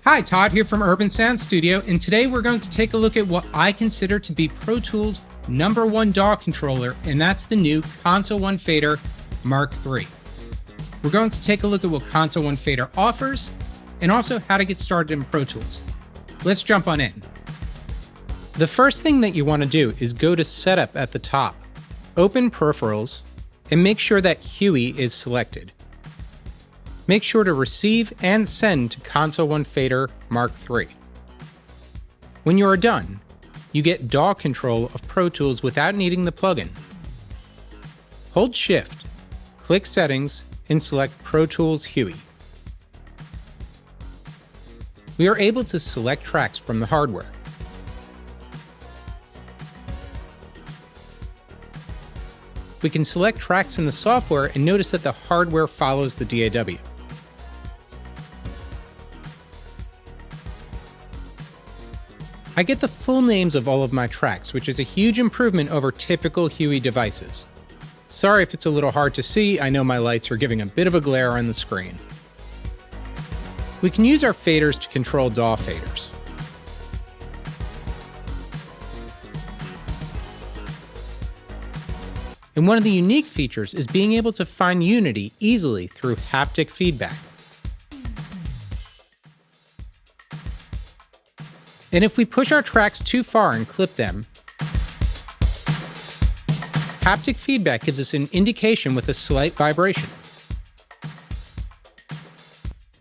Hi, Todd here from Urban Sound Studio, and today we're going to take a look at what I consider to be Pro Tools' #1 DAW controller, and that's the new Console 1 Fader Mark III. We're going to take a look at what Console 1 Fader offers, and also how to get started in Pro Tools. Let's jump on in. The first thing that you want to do is go to Setup at the top, open Peripherals, and make sure that Huey is selected. Make sure to receive and send to Console 1 Fader Mark III. When you are done, you get DAW control of Pro Tools without needing the plugin. Hold Shift, click Settings, and select Pro Tools Huey. We are able to select tracks from the hardware. We can select tracks in the software and notice that the hardware follows the DAW. I get the full names of all of my tracks, which is a huge improvement over typical Huey devices. Sorry if it's a little hard to see, I know my lights are giving a bit of a glare on the screen. We can use our faders to control DAW faders. And one of the unique features is being able to find unity easily through haptic feedback. And if we push our tracks too far and clip them, haptic feedback gives us an indication with a slight vibration.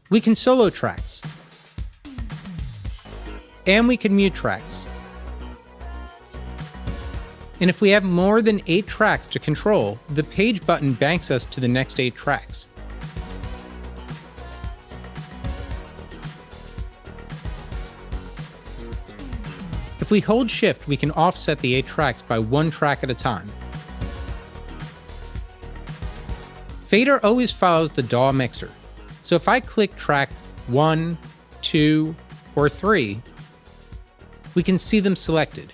We can solo tracks, and we can mute tracks. And if we have more than 8 tracks to control, the page button banks us to the next 8 tracks. If we hold Shift, we can offset the 8 tracks by 1 track at a time. Fader always follows the DAW mixer, so if I click track 1, 2, or 3, we can see them selected.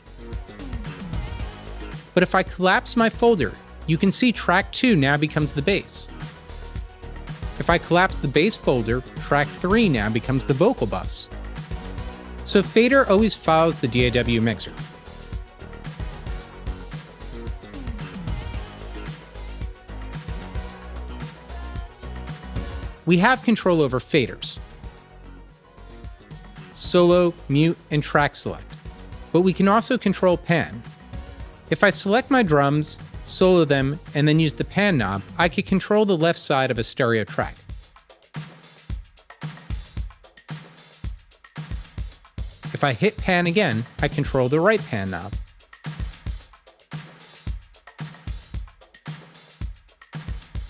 But if I collapse my folder, you can see track 2 now becomes the bass. If I collapse the bass folder, track 3 now becomes the vocal bus. So Fader always follows the DAW mixer. We have control over faders, solo, mute, and track select, but we can also control pan. If I select my drums, solo them, and then use the pan knob, I can control the left side of a stereo track. If I hit pan again, I control the right pan knob.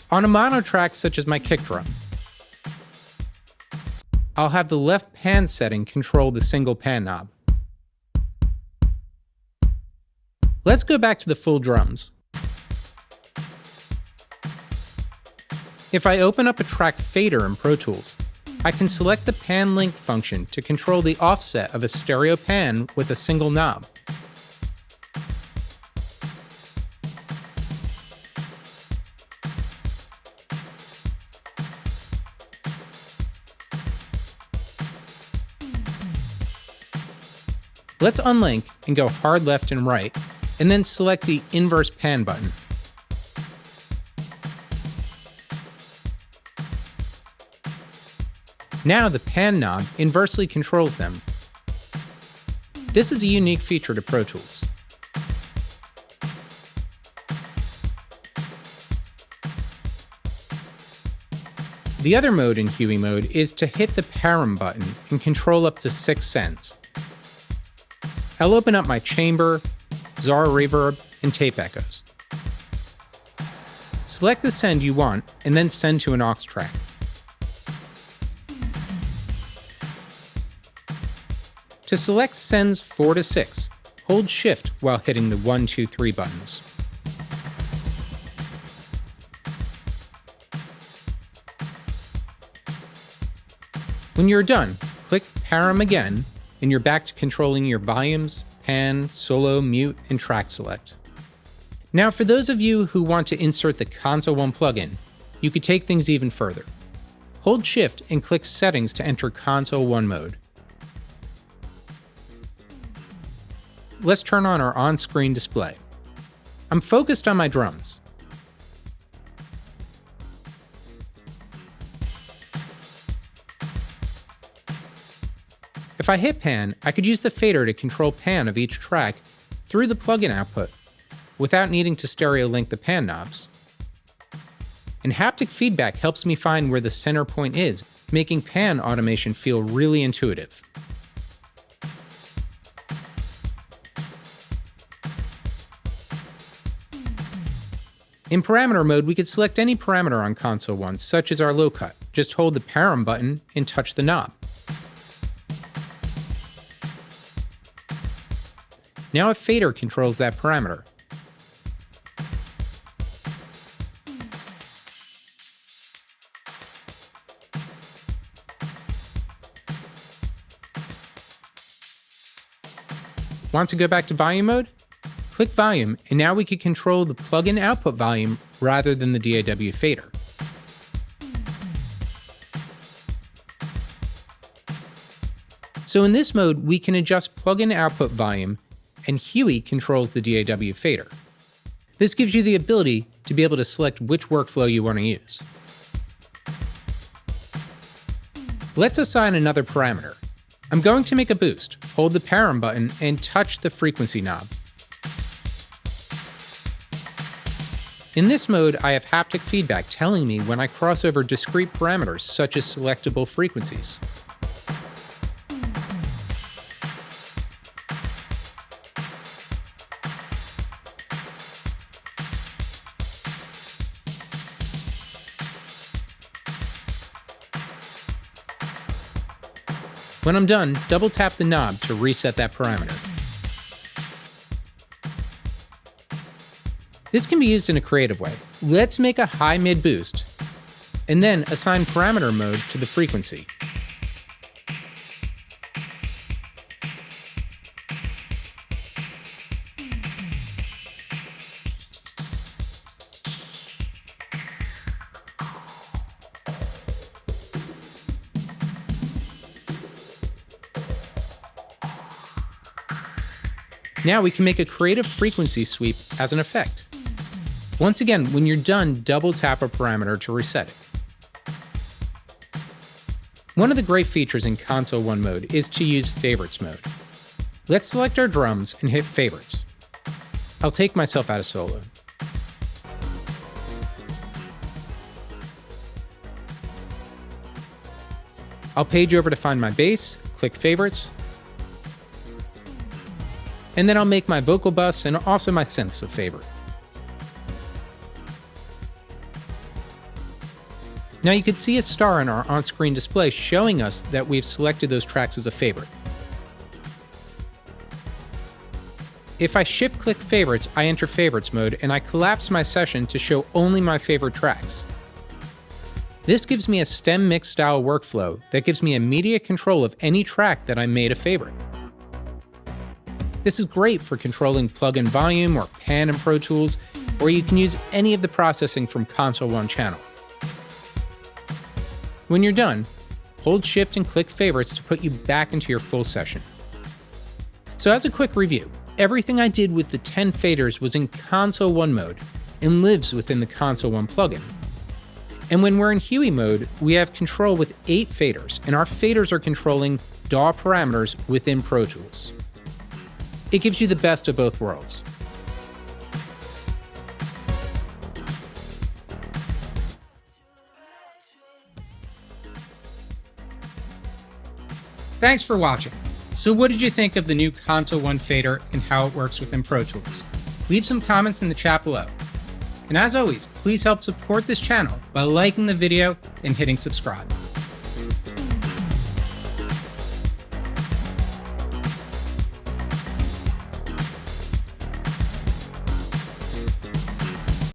On a mono track such as my kick drum, I'll have the left pan setting control the single pan knob. Let's go back to the full drums. If I open up a track fader in Pro Tools, I can select the pan length function to control the offset of a stereo pan with a single knob. Let's unlink and go hard left and right, and then select the inverse pan button. Now the pan knob inversely controls them. This is a unique feature to Pro Tools. The other mode in Huey mode is to hit the param button and control up to 6 sends. I'll open up my chamber, Zara reverb, and tape echoes. Select the send you want, and then send to an aux track. To select sends 4 to 6, hold Shift while hitting the 1, 2, 3 buttons. When you're done, click param again, and you're back to controlling your volumes, pan, solo, mute, and track select. Now for those of you who want to insert the Console 1 plugin, you could take things even further. Hold Shift and click Settings to enter Console 1 mode. let's turn on our on-screen display. I'm focused on my drums. If I hit pan, I could use the fader to control pan of each track through the plugin output without needing to stereo link the pan knobs. And haptic feedback helps me find where the center point is, making pan automation feel really intuitive. In parameter mode, we could select any parameter on Console 1, such as our low cut. Just hold the param button and touch the knob. Now a fader controls that parameter. Want to go back to volume mode? Click volume, and now we can control the plugin output volume rather than the DAW fader. So in this mode, we can adjust plugin output volume, and Huey controls the DAW fader. This gives you the ability to be able to select which workflow you want to use. Let's assign another parameter. I'm going to make a boost. Hold the param button and touch the frequency knob. In this mode, I have haptic feedback telling me when I cross over discrete parameters such as selectable frequencies. When I'm done, double tap the knob to reset that parameter. This can be used in a creative way. Let's make a high-mid boost, and then assign parameter mode to the frequency. Now we can make a creative frequency sweep as an effect. Once again, when you're done, double tap a parameter to reset it. One of the great features in Console 1 mode is to use Favorites mode. Let's select our drums and hit Favorites. I'll take myself out of solo. I'll page over to find my bass, click Favorites, and then I'll make my vocal bus and also my synths a favorite. Now you can see a star in our on-screen display showing us that we've selected those tracks as a favorite. If I shift-click Favorites, I enter Favorites mode and I collapse my session to show only my favorite tracks. This gives me a stem mix style workflow that gives me immediate control of any track that I made a favorite. This is great for controlling plugin volume or pan in Pro Tools, or you can use any of the processing from Console 1 channel. When you're done, hold Shift and click Favorites to put you back into your full session. So as a quick review, everything I did with the 10 faders was in Console 1 mode and lives within the Console 1 plugin. And when we're in Huey mode, we have control with 8 faders, and our faders are controlling DAW parameters within Pro Tools. It gives you the best of both worlds. Thanks for watching. So what did you think of the new Console 1 fader and how it works within Pro Tools? Leave some comments in the chat below. And as always, please help support this channel by liking the video and hitting subscribe.